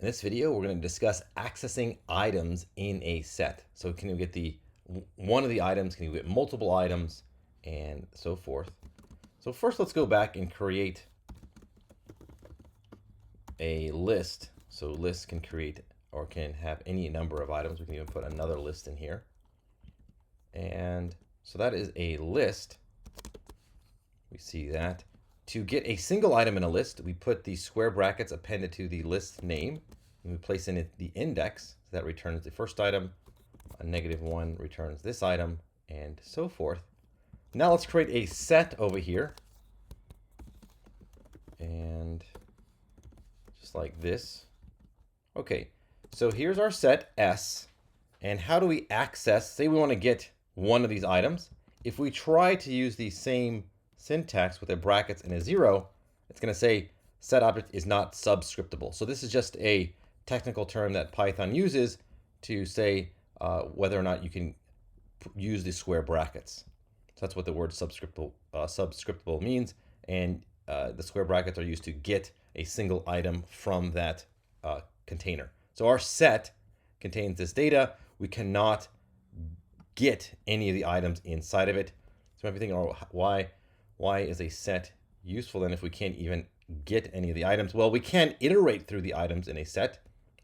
In this video, we're going to discuss accessing items in a set. So can you get one of the items, can you get multiple items, and so forth. So first, let's go back and create a list. So lists can create or can have any number of items. We can even put another list in here. And so that is a list. We see that. To get a single item in a list, we put the square brackets appended to the list name, and we place in it the index. So that returns the first item. A -1 returns this item, and so forth. Now let's create a set over here. And just like this. Okay, so here's our set S. And how do we access, say we want to get one of these items. If we try to use the same syntax with a brackets and a 0, it's going to say set object is not subscriptable. So this is just a technical term that Python uses to say whether or not you can use the square brackets. So that's what the word subscriptable means. And the square brackets are used to get a single item from that container. So our set contains this data. We cannot get any of the items inside of it. So I'm thinking, oh, why is a set useful then if we can't even get any of the items? Well, we can iterate through the items in a set,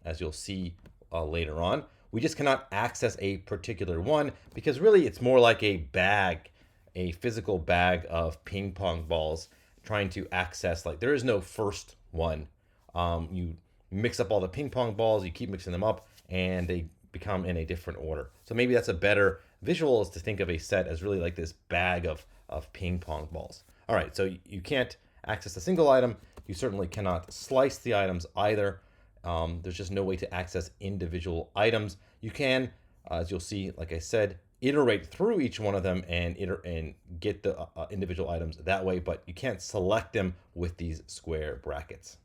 as you'll see later on. We just cannot access a particular one because really it's more like a bag, a physical bag of ping pong balls trying to access, like there is no first one. You mix up all the ping pong balls, you keep mixing them up, and they become in a different order. So maybe that's a better visual, is to think of a set as really like this bag of ping pong balls. All right, so you can't access a single item. You certainly cannot slice the items either. There's just no way to access individual items. You can, as you'll see, like I said, iterate through each one of them and get the individual items that way, but you can't select them with these square brackets.